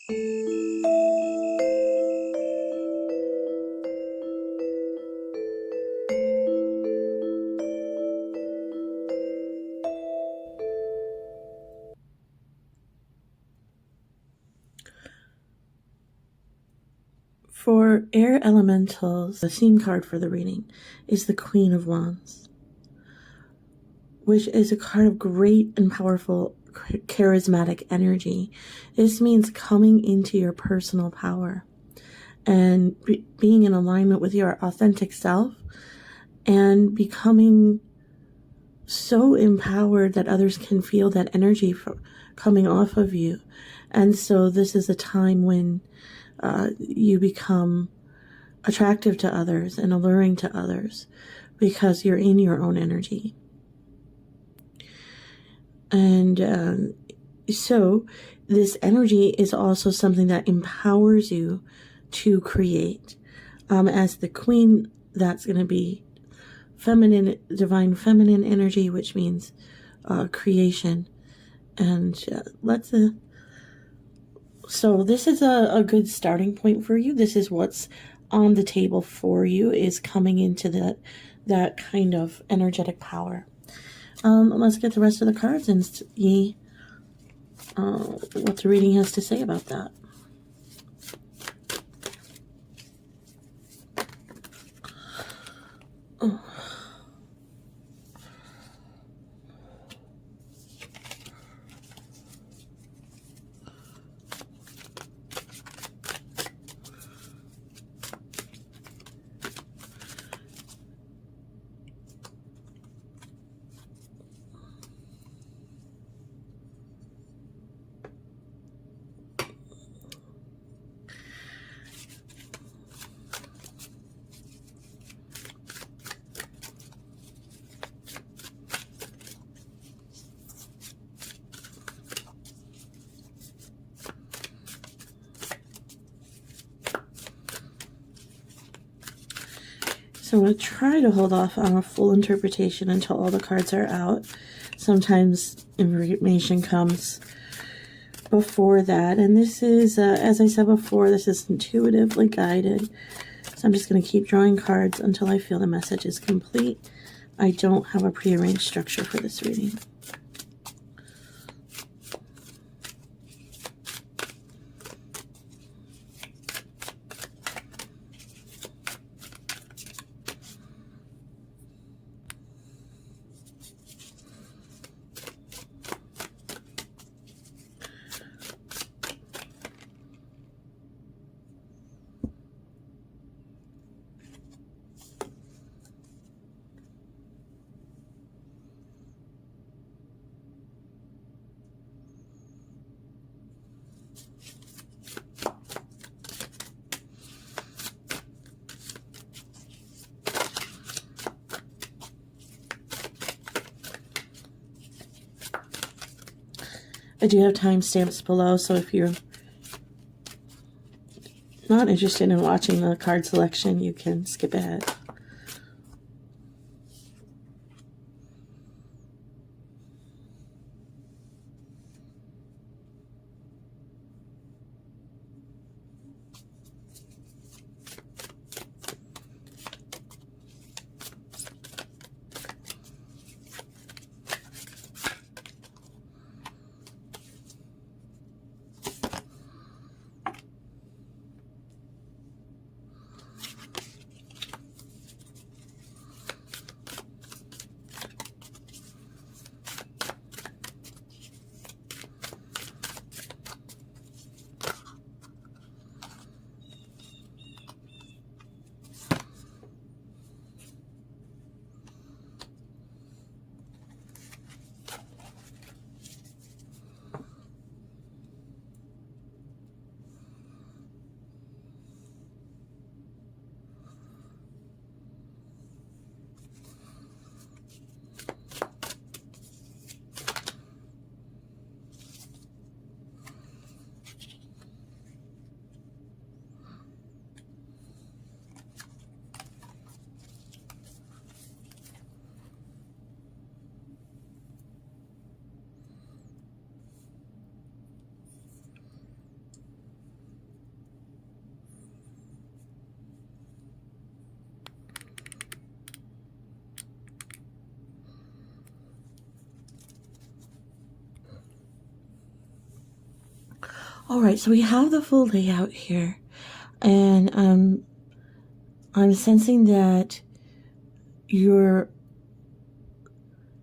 For air elementals, the theme card for the reading is the Queen of Wands, which is a card of great and powerful charismatic energy. This means coming into your personal power and being in alignment with your authentic self and becoming so empowered that others can feel that energy coming off of you. And so this is a time when you become attractive to others and alluring to others because you're in your own energy. And so this energy is also something that empowers you to create. As the queen, that's going to be feminine, divine feminine energy, which means creation. And so this is a good starting point for you. This is what's on the table for you, is coming into that kind of energetic power. Let's get the rest of the cards and see what the reading has to say about that. Oh. So I'm going to try to hold off on a full interpretation until all the cards are out. Sometimes information comes before that. And this is, as I said before, this is intuitively guided. So I'm just going to keep drawing cards until I feel the message is complete. I don't have a prearranged structure for this reading. I do have timestamps below, so if you're not interested in watching the card selection, you can skip ahead. All right, so we have the full layout here, and I'm sensing that your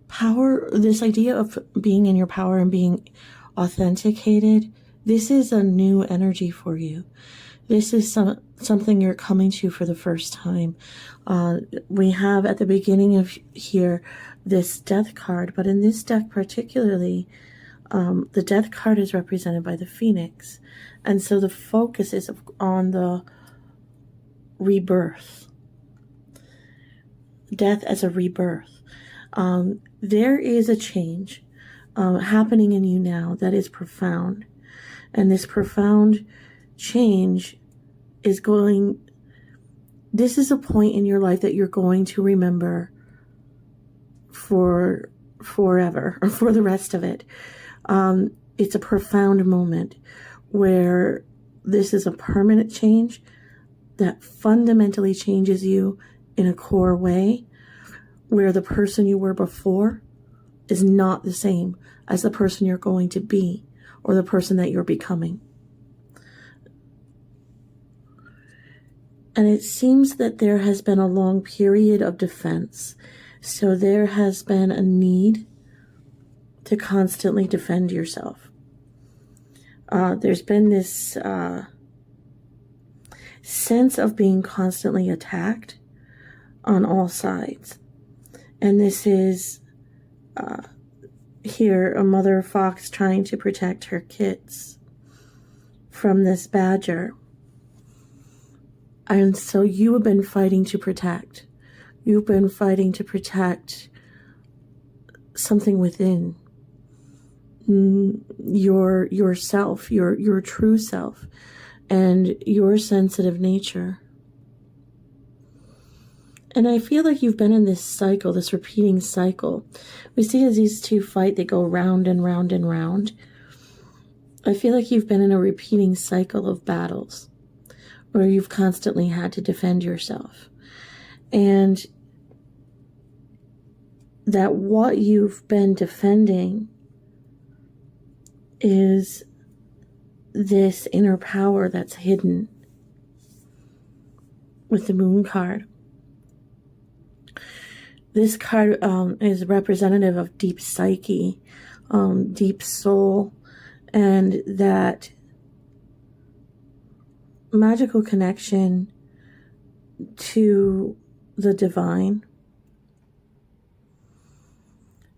power, this idea of being in your power and being authenticated, this is a new energy for you. This is something you're coming to for the first time. We have at the beginning of here this death card, but in this deck particularly, the death card is represented by the phoenix. And so the focus is on the rebirth. Death as a rebirth. There is a change happening in you now that is profound. And this profound change is this is a point in your life that you're going to remember for forever, or for the rest of it. It's a profound moment where this is a permanent change that fundamentally changes you in a core way, where the person you were before is not the same as the person you're going to be, or the person that you're becoming. And it seems that there has been a long period of defense. So there has been a need to constantly defend yourself. There's been this sense of being constantly attacked on all sides. And this is here a mother fox trying to protect her kits from this badger. And so you have been fighting to protect. You've been fighting to protect something within yourself, your true self, and your sensitive nature. And I feel like you've been in this cycle, this repeating cycle. We see as these two fight, they go round and round and round. I feel like you've been in a repeating cycle of battles where you've constantly had to defend yourself. And that what you've been defending is this inner power that's hidden with the moon card. This card is representative of deep psyche, deep soul, and that magical connection to the divine.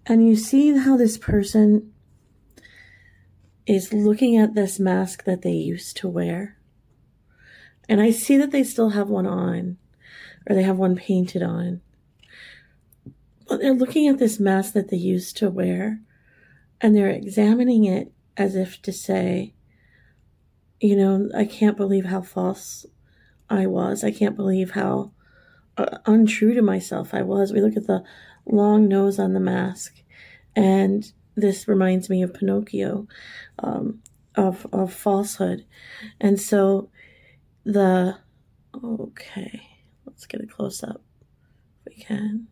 And you see how this person is looking at this mask that they used to wear. And I see that they still have one on, or they have one painted on. But they're looking at this mask that they used to wear, and they're examining it as if to say, you know, I can't believe how false I was. I can't believe how untrue to myself I was. We look at the long nose on the mask, and this reminds me of Pinocchio, of falsehood. And so okay, let's get a close up if we can.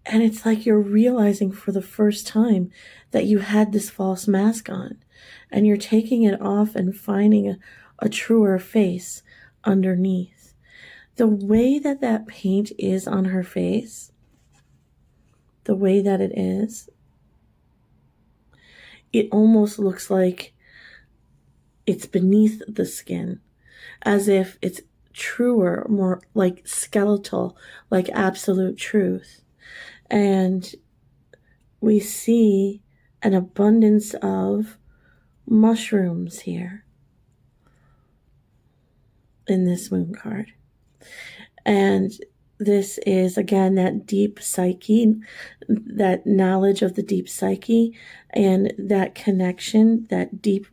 And it's like you're realizing for the first time that you had this false mask on, and you're taking it off and finding a truer face underneath. The way that paint is on her face, the way that it is, it almost looks like it's beneath the skin, as if it's truer, more like skeletal, like absolute truth. And we see an abundance of mushrooms here in this moon card. And this is, again, that deep psyche, that knowledge of the deep psyche, and that connection, that deep,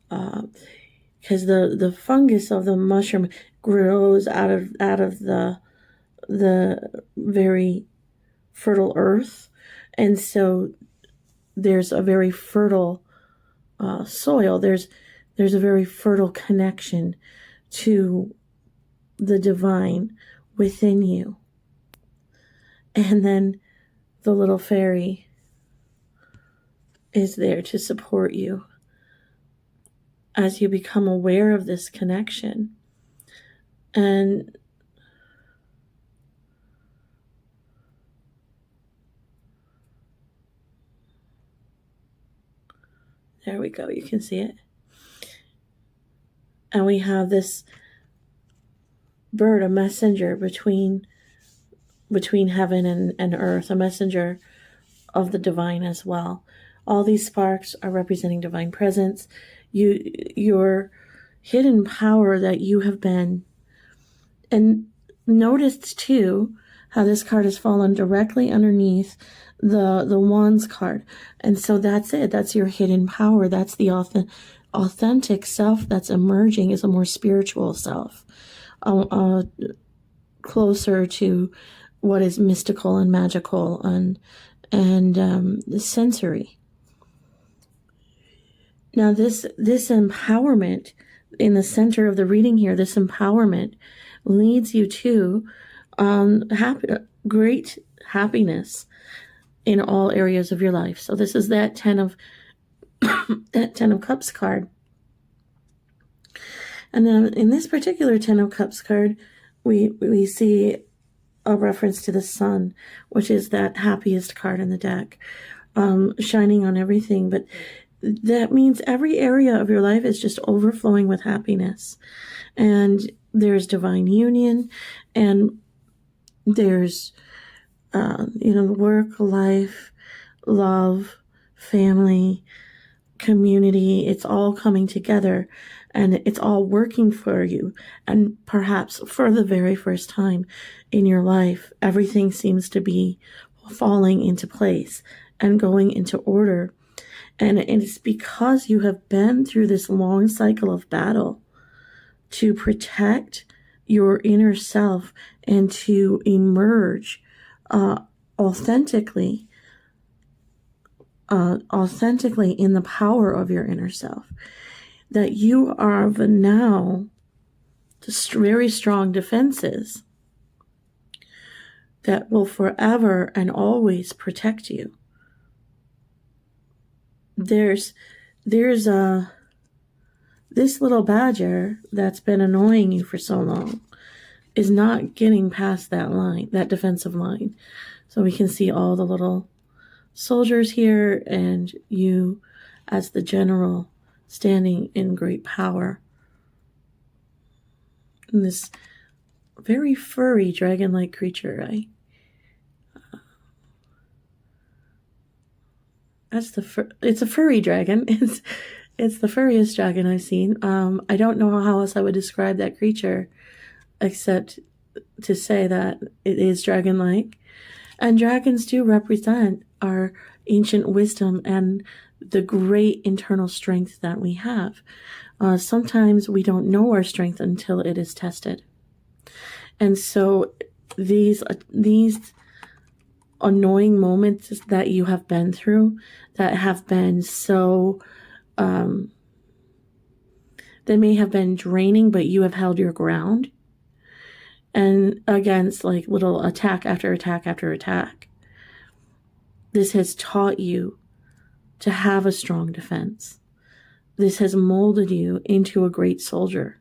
because the fungus of the mushroom grows out of the very fertile earth, and so there's a very fertile soil. There's a very fertile connection to the divine within you. And then the little fairy is there to support you as you become aware of this connection. And there we go, you can see it. And we have this bird, a messenger between heaven and earth, a messenger of the divine as well. All these sparks are representing divine presence. Your hidden power that you have been. And noticed too how this card has fallen directly underneath the Wands card. And so that's it. That's your hidden power. That's the authentic self that's emerging, is a more spiritual self, closer to what is mystical and magical and sensory. Now this empowerment in the center of the reading here, this empowerment leads you to great happiness in all areas of your life. So this is that Ten of Cups card. And then in this particular Ten of Cups card, we see a reference to the sun, which is that happiest card in the deck, shining on everything. But that means every area of your life is just overflowing with happiness. And there's divine union, and there's, work, life, love, family, community. It's all coming together, and it's all working for you. And perhaps for the very first time in your life, everything seems to be falling into place and going into order. And it's because you have been through this long cycle of battle to protect your inner self and to emerge authentically in the power of your inner self, that you are now very strong defenses that will forever and always protect you. There's this little badger that's been annoying you for so long is not getting past that line, that defensive line. So we can see all the little soldiers here, and you as the general standing in great power. And this very furry dragon-like creature, right? It's a furry dragon. It's the furriest dragon I've seen. I don't know how else I would describe that creature except to say that it is dragon-like. And dragons do represent our ancient wisdom and the great internal strength that we have. Sometimes we don't know our strength until it is tested. And so these annoying moments that you have been through, that have been so, they may have been draining, but you have held your ground. And against like little attack after attack after attack, this has taught you to have a strong defense. This has molded you into a great soldier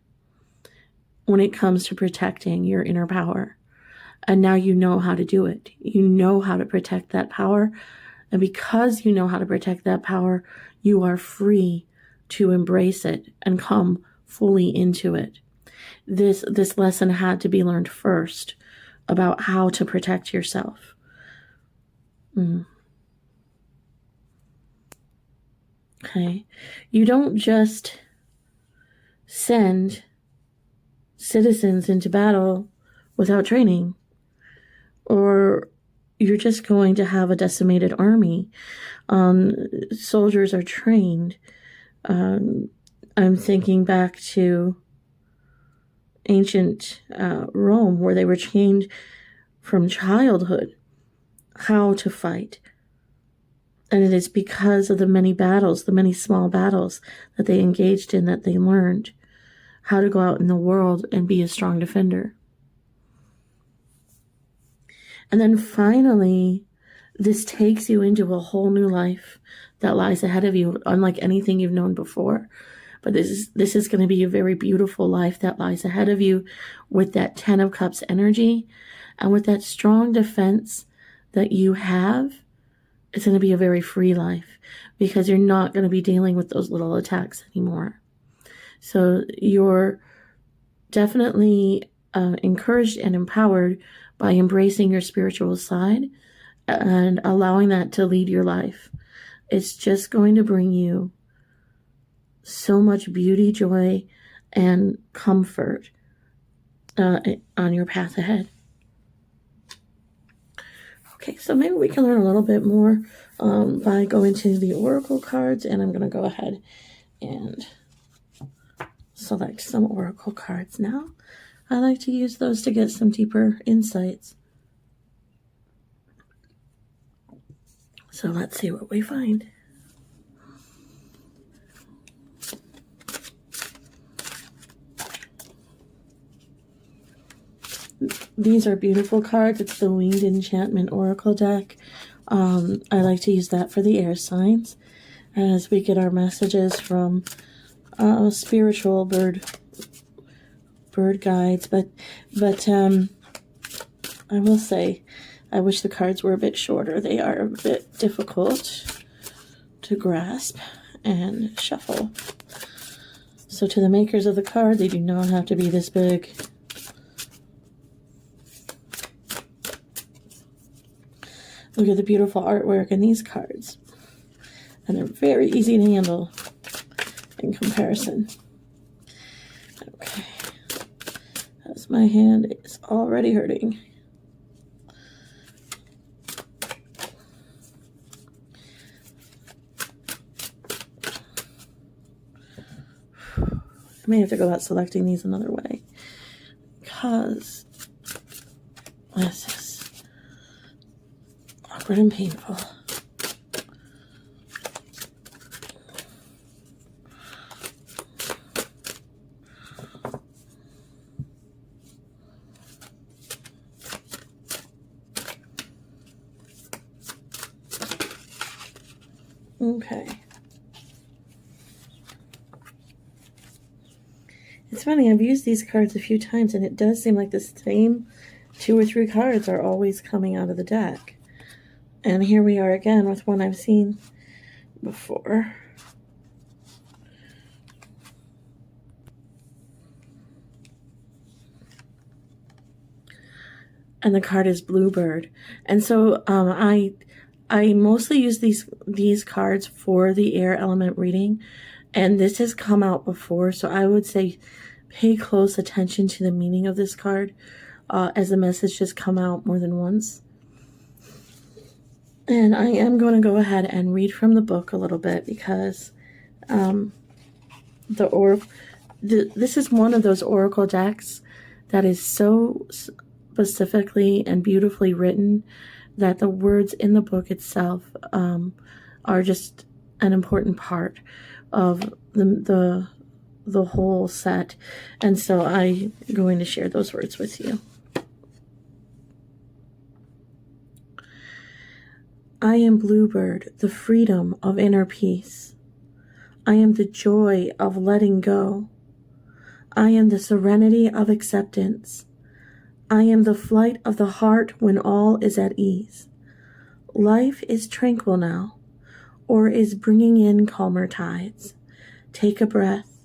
when it comes to protecting your inner power. And now you know how to do it. You know how to protect that power. And because you know how to protect that power, you are free to embrace it and come fully into it. This lesson had to be learned first about how to protect yourself. Okay. You don't just send citizens into battle without training, or you're just going to have a decimated army. Soldiers are trained. I'm thinking back to ancient Rome, where they were trained from childhood how to fight. And it is because of the many battles, the many small battles that they engaged in, that they learned how to go out in the world and be a strong defender. And then finally, This takes you into a whole new life that lies ahead of you, unlike anything you've known before. But this is going to be a very beautiful life that lies ahead of you with that 10 of Cups energy and with that strong defense that you have. It's going to be a very free life because you're not going to be dealing with those little attacks anymore. So you're definitely encouraged and empowered by embracing your spiritual side and allowing that to lead your life. It's just going to bring you so much beauty, joy, and comfort on your path ahead. Okay, so maybe we can learn a little bit more by going to the Oracle cards, and I'm going to go ahead and select some Oracle cards now. I like to use those to get some deeper insights. So let's see what we find. These are beautiful cards. It's the Winged Enchantment Oracle deck. I like to use that for the air signs as we get our messages from spiritual bird guides. But I will say, I wish the cards were a bit shorter. They are a bit difficult to grasp and shuffle. So to the makers of the card, they do not have to be this big. Look at the beautiful artwork in these cards. And they're very easy to handle in comparison. Okay. As my hand is already hurting. I may have to go about selecting these another way. Because this is awkward and painful. Okay. It's funny, I've used these cards a few times, and it does seem like the same 2 or 3 cards are always coming out of the deck. And here we are again with one I've seen before. And the card is Bluebird. And so I mostly use these cards for the air element reading. And this has come out before, so I would say pay close attention to the meaning of this card as the message has come out more than once. And I am going to go ahead and read from the book a little bit because this is one of those oracle decks that is so specifically and beautifully written that the words in the book itself are just an important part of the whole set. And so I'm going to share those words with you. I am Bluebird, the freedom of inner peace. I am the joy of letting go. I am the serenity of acceptance. I am the flight of the heart when all is at ease. Life is tranquil now, or is bringing in calmer tides. Take a breath.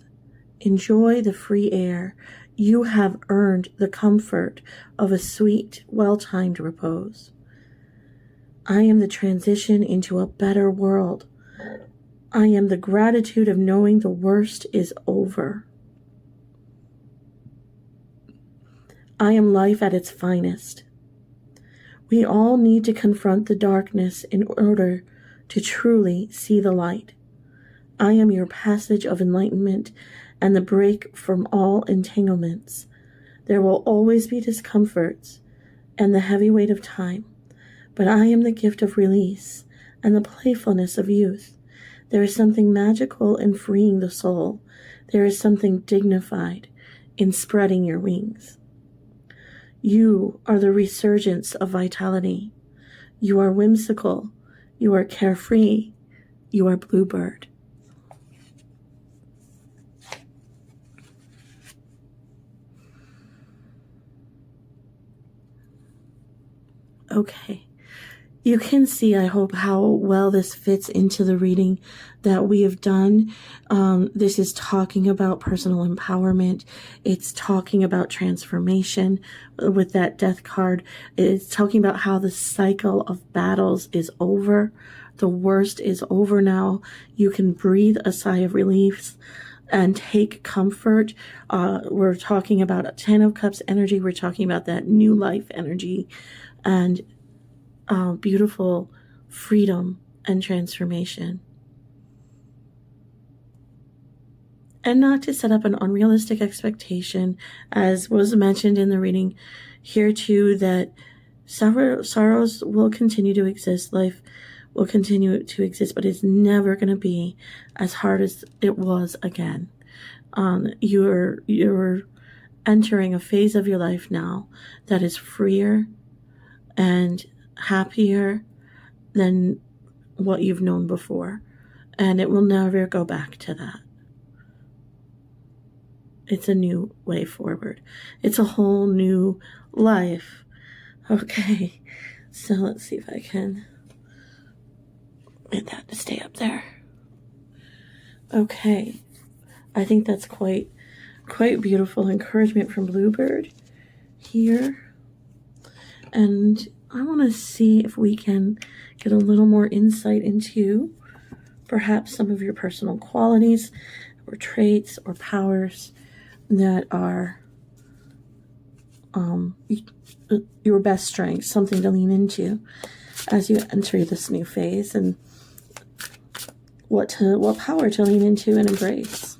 Enjoy the free air. You have earned the comfort of a sweet, well-timed repose. I am the transition into a better world. I am the gratitude of knowing the worst is over. I am life at its finest. We all need to confront the darkness in order to truly see the light. I am your passage of enlightenment and the break from all entanglements. There will always be discomforts and the heavy weight of time, but I am the gift of release and the playfulness of youth. There is something magical in freeing the soul. There is something dignified in spreading your wings. You are the resurgence of vitality. You are whimsical. You are carefree. You are bluebird. Okay. You can see, I hope, how well this fits into the reading that we have done. This is talking about personal empowerment. It's talking about transformation with that death card. It's talking about how the cycle of battles is over. The worst is over now. You can breathe a sigh of relief and take comfort. We're talking about a 10 of Cups energy. We're talking about that new life energy and beautiful freedom and transformation. And not to set up an unrealistic expectation, as was mentioned in the reading here too, that sorrows will continue to exist, life will continue to exist, but it's never going to be as hard as it was again. You're entering a phase of your life now that is freer and happier than what you've known before, and it will never go back to that. It's a new way forward. It's a whole new life. Okay, so let's see if I can get that to stay up there. Okay, I think that's quite beautiful encouragement from Bluebird here, and I want to see if we can get a little more insight into perhaps some of your personal qualities or traits or powers that are your best strengths, something to lean into as you enter this new phase, and what power to lean into and embrace.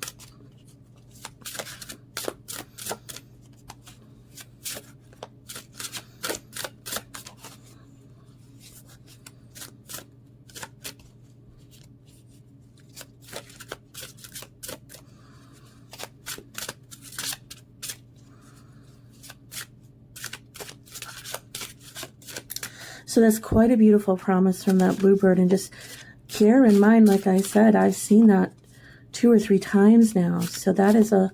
So that's quite a beautiful promise from that Bluebird, and just bear in mind, like I said, I've seen that 2 or 3 times now. So that is a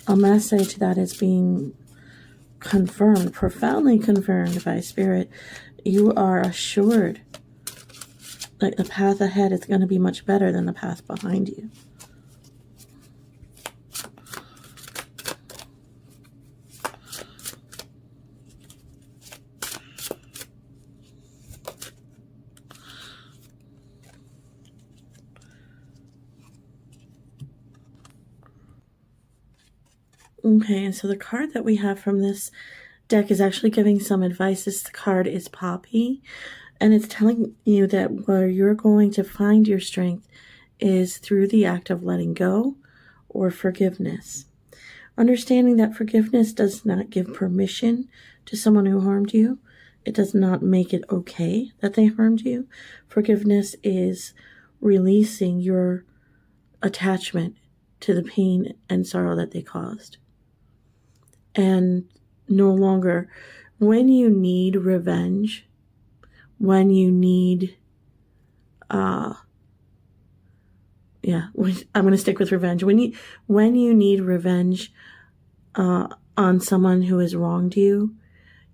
message that is being confirmed, profoundly confirmed by Spirit. You are assured that the path ahead is going to be much better than the path behind you. Okay, and so the card that we have from this deck is actually giving some advice. This card is Poppy, and it's telling you that where you're going to find your strength is through the act of letting go or forgiveness. Understanding that forgiveness does not give permission to someone who harmed you. It does not make it okay that they harmed you. Forgiveness is releasing your attachment to the pain and sorrow that they caused. And no longer, when you need revenge, when you need, I'm going to stick with revenge. When you need revenge on someone who has wronged you,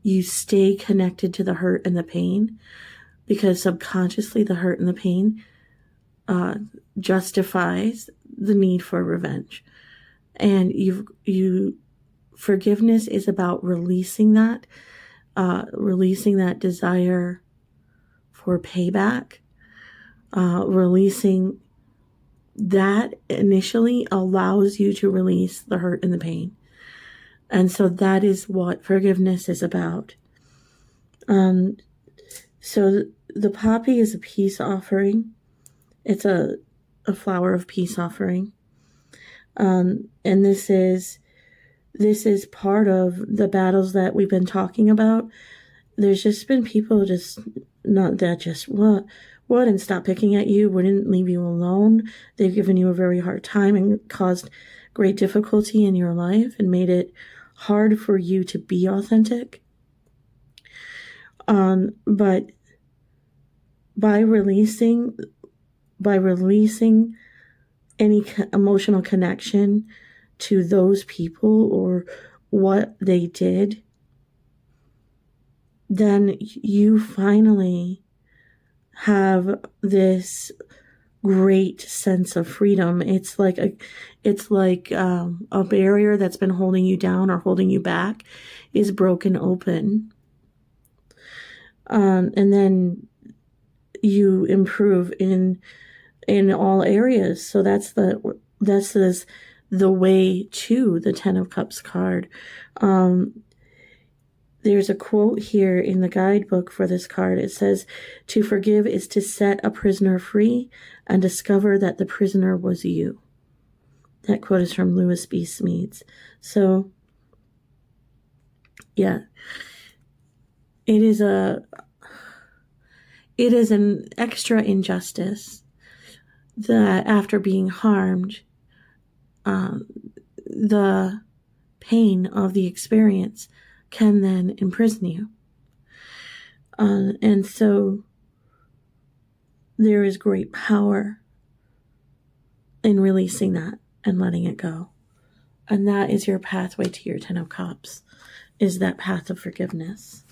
you stay connected to the hurt and the pain, because subconsciously the hurt and the pain justifies the need for revenge. And forgiveness is about releasing that desire for payback. Releasing that initially allows you to release the hurt and the pain. And so that is what forgiveness is about. So the poppy is a peace offering. It's a flower of peace offering. And this is part of the battles that we've been talking about. There's just been people wouldn't stop picking at you, wouldn't leave you alone. They've given you a very hard time and caused great difficulty in your life and made it hard for you to be authentic. But by releasing any emotional connection to those people or what they did, then you finally have this great sense of freedom. It's like a barrier that's been holding you down or holding you back is broken open. And then you improve in all areas. So that's the way to the Ten of Cups card. There's a quote here in the guidebook for this card. It says, "To forgive is to set a prisoner free and discover that the prisoner was you." That quote is from Lewis B. Smedes. So, yeah, it is an extra injustice that after being harmed, the pain of the experience can then imprison you. And so there is great power in releasing that and letting it go. And that is your pathway to your Ten of Cups, is that path of forgiveness.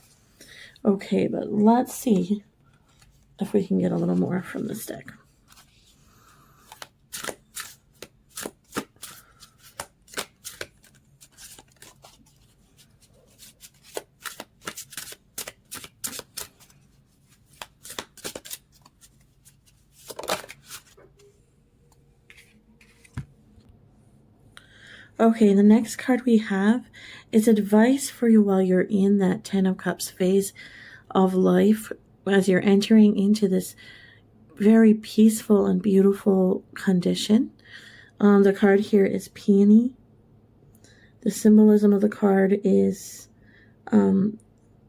Okay, but let's see if we can get a little more from this deck. Okay, the next card we have is advice for you while you're in that Ten of Cups phase of life, as you're entering into this very peaceful and beautiful condition. The card here is Peony. The symbolism of the card is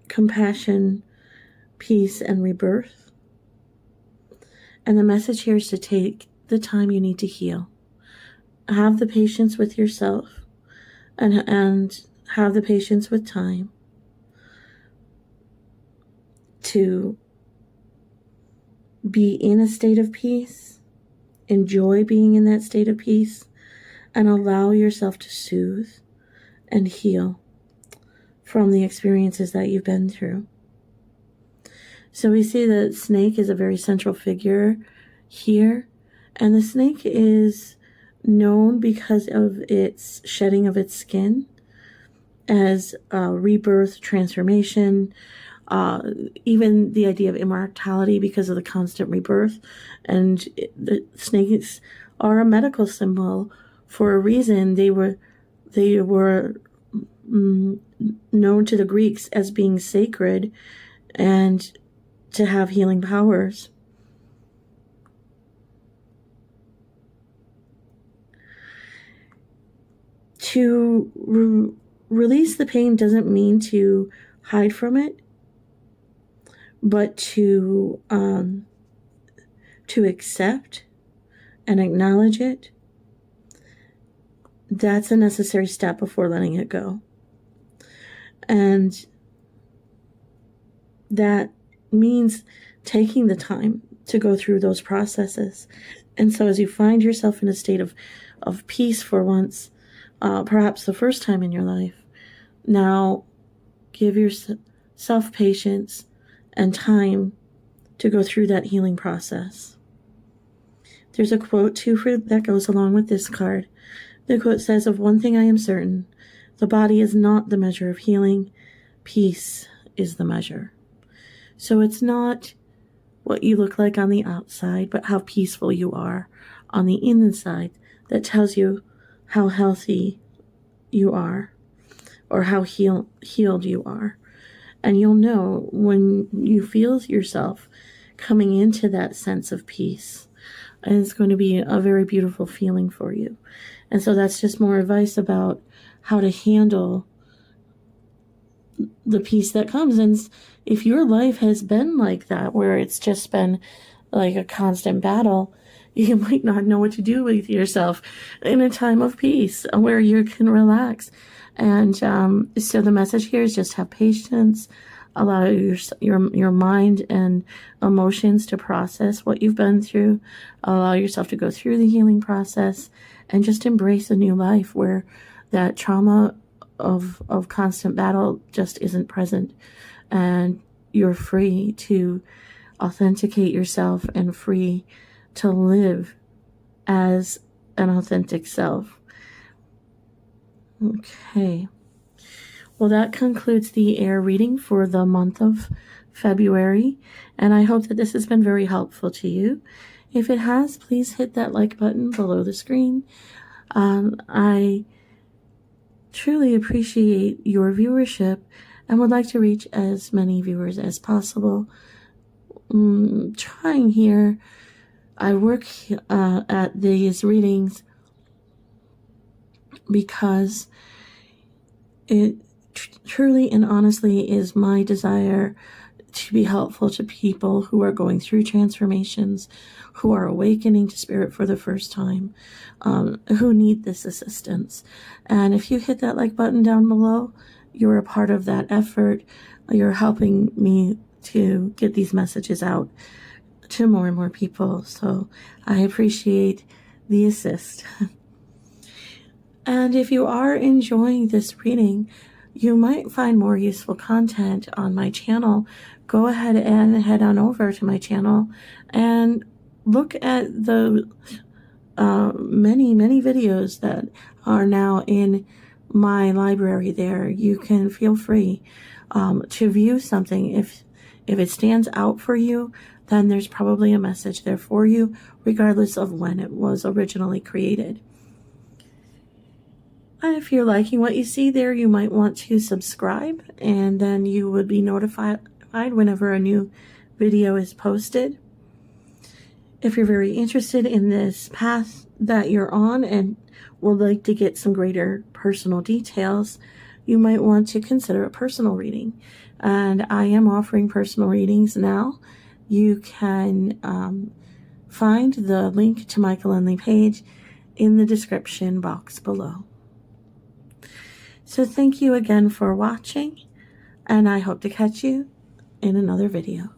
compassion, peace, and rebirth. And the message here is to take the time you need to heal. Have the patience with yourself and have the patience with time to be in a state of peace, enjoy being in that state of peace, and allow yourself to soothe and heal from the experiences that you've been through. So we see that snake is a very central figure here, and the snake is known because of its shedding of its skin as rebirth, transformation, even the idea of immortality because of the constant rebirth. And the snakes are a medical symbol for a reason. They were known to the Greeks as being sacred and to have healing powers. To release the pain doesn't mean to hide from it, but to accept and acknowledge it. That's a necessary step before letting it go. And that means taking the time to go through those processes. And so as you find yourself in a state of peace for once, perhaps the first time in your life, now give yourself patience and time to go through that healing process. There's a quote too that goes along with this card. The quote says, "Of one thing I am certain, the body is not the measure of healing, peace is the measure." So it's not what you look like on the outside, but how peaceful you are on the inside that tells you how healthy you are or how healed you are. And you'll know when you feel yourself coming into that sense of peace. And it's going to be a very beautiful feeling for you. And so that's just more advice about how to handle the peace that comes. And if your life has been like that, where it's just been like a constant battle, you might not know what to do with yourself in a time of peace where you can relax. And so the message here is just have patience, Allow your mind and emotions to process what you've been through. Allow yourself to go through the healing process and just embrace a new life where that trauma of constant battle just isn't present, and you're free to authenticate yourself and free to live as an authentic self. Okay. Well, that concludes the air reading for the month of February, and I hope that this has been very helpful to you. If it has, please hit that like button below the screen. I truly appreciate your viewership and would like to reach as many viewers as possible. Trying here. I work at these readings because it truly and honestly is my desire to be helpful to people who are going through transformations, who are awakening to spirit for the first time, who need this assistance. And if you hit that like button down below, you're a part of that effort. You're helping me to get these messages out to more and more people. So I appreciate the assist. And if you are enjoying this reading, you might find more useful content on my channel. Go ahead and head on over to my channel and look at the many videos that are now in my library there. You can feel free to view something. If it stands out for you, then there's probably a message there for you, regardless of when it was originally created. And if you're liking what you see there, you might want to subscribe, and then you would be notified whenever a new video is posted. If you're very interested in this path that you're on and would like to get some greater personal details, you might want to consider a personal reading. And I am offering personal readings now. You can find the link to my Calendly page in the description box below. So thank you again for watching, and I hope to catch you in another video.